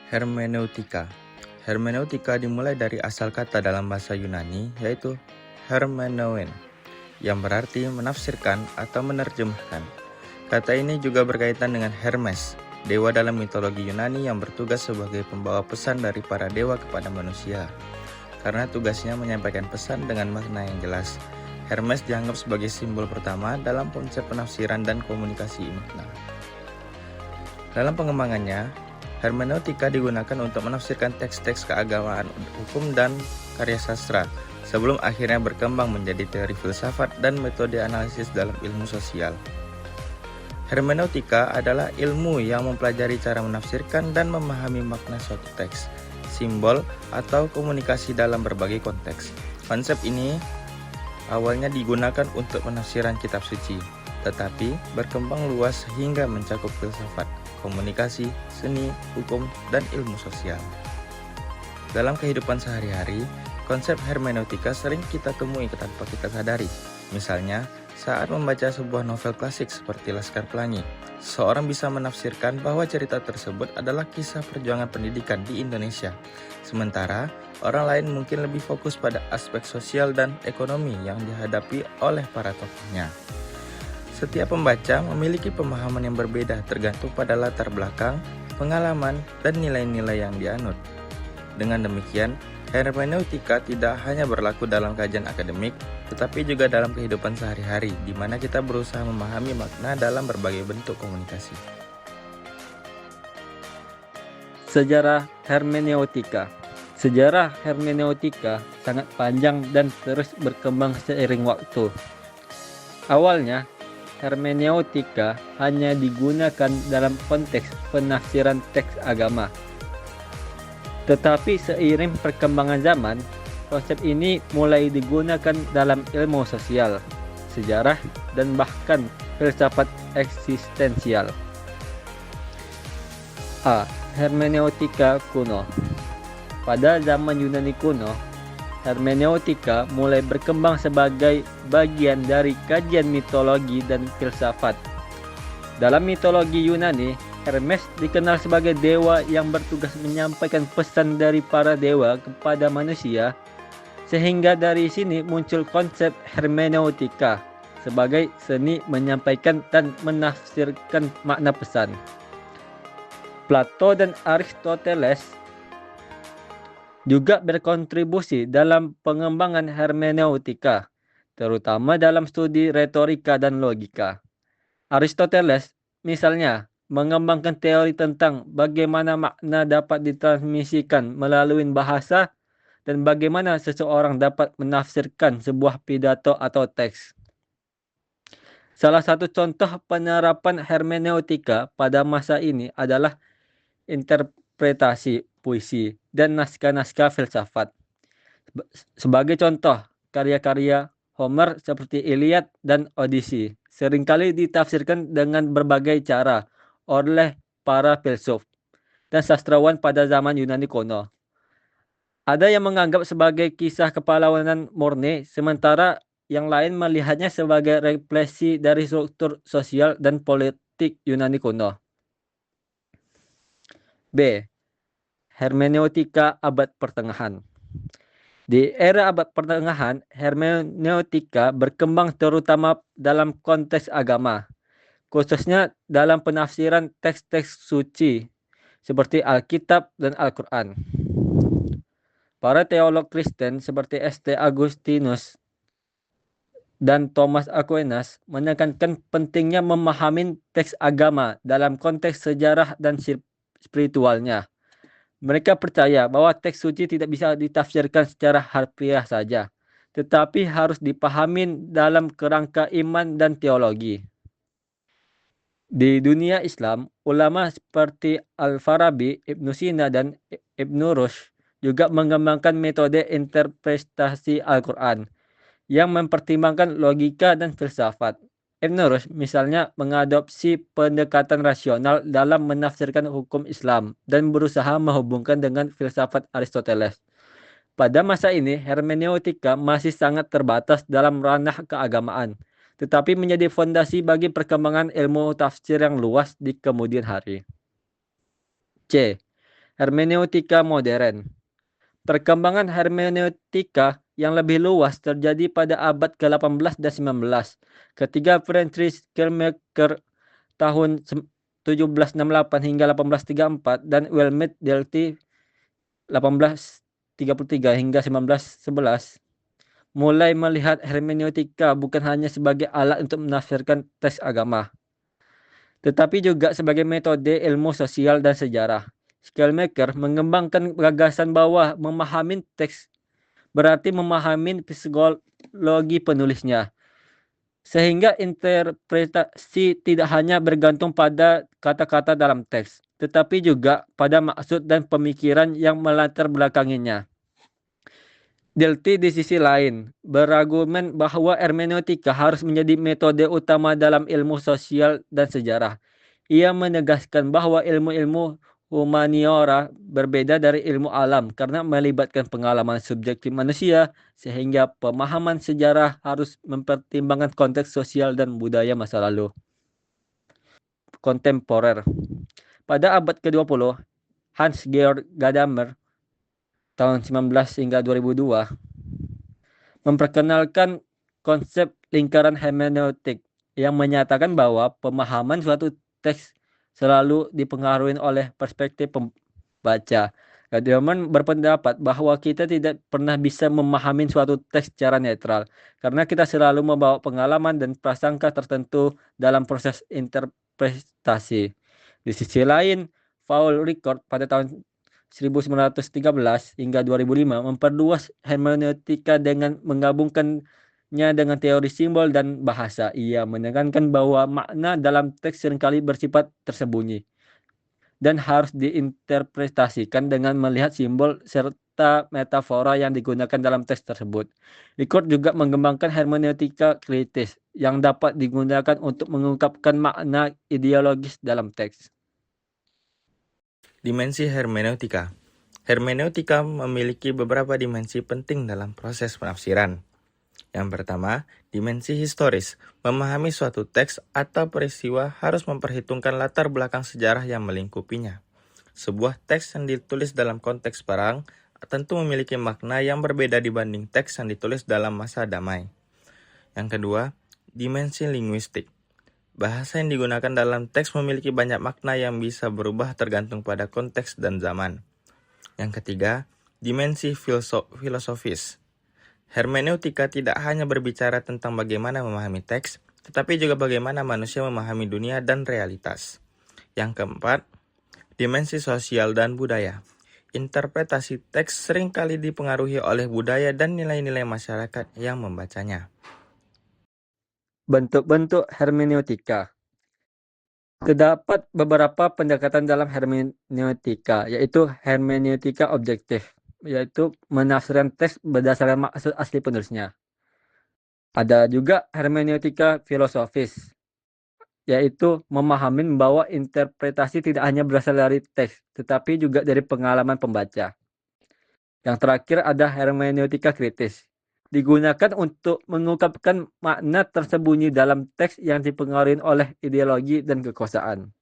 Hermeneutika. Hermeneutika dimulai dari asal kata dalam bahasa Yunani, yaitu hermeneuen, yang berarti menafsirkan atau menerjemahkan. Kata ini juga berkaitan dengan Hermes, dewa dalam mitologi Yunani yang bertugas sebagai pembawa pesan dari para dewa kepada manusia. Karena tugasnya menyampaikan pesan dengan makna yang jelas, Hermes dianggap sebagai simbol pertama dalam konsep penafsiran dan komunikasi makna. Dalam pengembangannya, hermeneutika digunakan untuk menafsirkan teks-teks keagamaan, hukum, dan karya sastra, sebelum akhirnya berkembang menjadi teori filsafat dan metode analisis dalam ilmu sosial. Hermeneutika adalah ilmu yang mempelajari cara menafsirkan dan memahami makna suatu teks, simbol, atau komunikasi dalam berbagai konteks. Konsep ini awalnya digunakan untuk penafsiran kitab suci, tetapi berkembang luas hingga mencakup filsafat, komunikasi, seni, hukum, dan ilmu sosial. Dalam kehidupan sehari-hari, konsep hermeneutika sering kita temui tanpa kita sadari. Misalnya, saat membaca sebuah novel klasik seperti Laskar Pelangi, seorang bisa menafsirkan bahwa cerita tersebut adalah kisah perjuangan pendidikan di Indonesia. Sementara, orang lain mungkin lebih fokus pada aspek sosial dan ekonomi yang dihadapi oleh para tokohnya. Setiap pembaca memiliki pemahaman yang berbeda tergantung pada latar belakang, pengalaman, dan nilai-nilai yang dianut. Dengan demikian, hermeneutika tidak hanya berlaku dalam kajian akademik, tetapi juga dalam kehidupan sehari-hari, di mana kita berusaha memahami makna dalam berbagai bentuk komunikasi. Sejarah hermeneutika. Sejarah hermeneutika sangat panjang dan terus berkembang seiring waktu. Awalnya, hermeneutika hanya digunakan dalam konteks penafsiran teks agama. Tetapi seiring perkembangan zaman, konsep ini mulai digunakan dalam ilmu sosial, sejarah, dan bahkan filsafat eksistensial. A. Hermeneutika kuno. Pada zaman Yunani kuno, hermeneutika mulai berkembang sebagai bagian dari kajian mitologi dan filsafat. Dalam mitologi Yunani, Hermes dikenal sebagai dewa yang bertugas menyampaikan pesan dari para dewa kepada manusia, sehingga dari sini muncul konsep hermeneutika sebagai seni menyampaikan dan menafsirkan makna pesan. Plato dan Aristoteles juga berkontribusi dalam pengembangan hermeneutika, terutama dalam studi retorika dan logika. Aristoteles, misalnya, mengembangkan teori tentang bagaimana makna dapat ditransmisikan melalui bahasa dan bagaimana seseorang dapat menafsirkan sebuah pidato atau teks. Salah satu contoh penerapan hermeneutika pada masa ini adalah interpretasi puisi dan naskah-naskah filsafat. Sebagai contoh, karya-karya Homer seperti Iliad dan Odyssey seringkali ditafsirkan dengan berbagai cara oleh para filsuf dan sastrawan pada zaman Yunani kuno. Ada yang menganggap sebagai kisah kepahlawanan murni, sementara yang lain melihatnya sebagai refleksi dari struktur sosial dan politik Yunani kuno. B. Hermeneutika abad pertengahan. Di era abad pertengahan, hermeneutika berkembang terutama dalam konteks agama, khususnya dalam penafsiran teks-teks suci seperti Alkitab dan Al-Quran. Para teolog Kristen seperti St. Augustinus dan Thomas Aquinas menekankan pentingnya memahami teks agama dalam konteks sejarah dan spiritualnya. Mereka percaya bahwa teks suci tidak bisa ditafsirkan secara harfiah saja, tetapi harus dipahami dalam kerangka iman dan teologi. Di dunia Islam, ulama seperti Al-Farabi, Ibnu Sina, dan Ibnu Rushd juga mengembangkan metode interpretasi Al-Quran yang mempertimbangkan logika dan filsafat. Ibnu Rushd misalnya mengadopsi pendekatan rasional dalam menafsirkan hukum Islam dan berusaha menghubungkan dengan filsafat Aristoteles. Pada masa ini, hermeneutika masih sangat terbatas dalam ranah keagamaan, tetapi menjadi fondasi bagi perkembangan ilmu tafsir yang luas di kemudian hari. C. Hermeneutika modern. Perkembangan hermeneutika yang lebih luas terjadi pada abad ke-18 dan 19 ketika Friedrich Schleiermacher tahun 1768 hingga 1834 dan Wilhelm Dilthey 1833 hingga 1911 mulai melihat hermeneutika bukan hanya sebagai alat untuk menafsirkan teks agama, tetapi juga sebagai metode ilmu sosial dan sejarah. Schleiermacher mengembangkan gagasan bahwa memahami teks berarti memahami psikologi penulisnya, sehingga interpretasi tidak hanya bergantung pada kata-kata dalam teks, tetapi juga pada maksud dan pemikiran yang melatar belakanginya. Dilthey di sisi lain berargumen bahwa hermeneutika harus menjadi metode utama dalam ilmu sosial dan sejarah. Ia menegaskan bahwa ilmu-ilmu humaniora berbeda dari ilmu alam karena melibatkan pengalaman subjektif manusia, sehingga pemahaman sejarah harus mempertimbangkan konteks sosial dan budaya masa lalu. Kontemporer. Pada abad ke-20, Hans-Georg Gadamer tahun 19 hingga 2002 memperkenalkan konsep lingkaran hermeneutik yang menyatakan bahwa pemahaman suatu teks selalu dipengaruhi oleh perspektif pembaca. Gadamer berpendapat bahwa kita tidak pernah bisa memahami suatu teks secara netral karena kita selalu membawa pengalaman dan prasangka tertentu dalam proses interpretasi. Di sisi lain, Paul Ricoeur pada tahun 1913 hingga 2005 memperluas hermeneutika dengan menggabungkannya dengan teori simbol dan bahasa. Ia menekankan bahwa makna dalam teks seringkali bersifat tersembunyi dan harus diinterpretasikan dengan melihat simbol serta metafora yang digunakan dalam teks tersebut. Ricoeur juga mengembangkan hermeneutika kritis yang dapat digunakan untuk mengungkapkan makna ideologis dalam teks. Dimensi hermeneutika. Hermeneutika memiliki beberapa dimensi penting dalam proses penafsiran. Yang pertama, dimensi historis. Memahami suatu teks atau peristiwa harus memperhitungkan latar belakang sejarah yang melingkupinya. Sebuah teks yang ditulis dalam konteks perang tentu memiliki makna yang berbeda dibanding teks yang ditulis dalam masa damai. Yang kedua, dimensi linguistik. Bahasa yang digunakan dalam teks memiliki banyak makna yang bisa berubah tergantung pada konteks dan zaman. Yang ketiga, dimensi filosofis. Hermeneutika tidak hanya berbicara tentang bagaimana memahami teks, tetapi juga bagaimana manusia memahami dunia dan realitas. Yang keempat, dimensi sosial dan budaya. Interpretasi teks seringkali dipengaruhi oleh budaya dan nilai-nilai masyarakat yang membacanya. Bentuk-bentuk hermeneutika. Terdapat beberapa pendekatan dalam hermeneutika, yaitu hermeneutika objektif, yaitu menafsirkan teks berdasarkan maksud asli penulisnya. Ada juga hermeneutika filosofis, yaitu memahami bahwa interpretasi tidak hanya berasal dari teks, tetapi juga dari pengalaman pembaca. Yang terakhir ada hermeneutika kritis, digunakan untuk mengungkapkan makna tersembunyi dalam teks yang dipengaruhi oleh ideologi dan kekuasaan.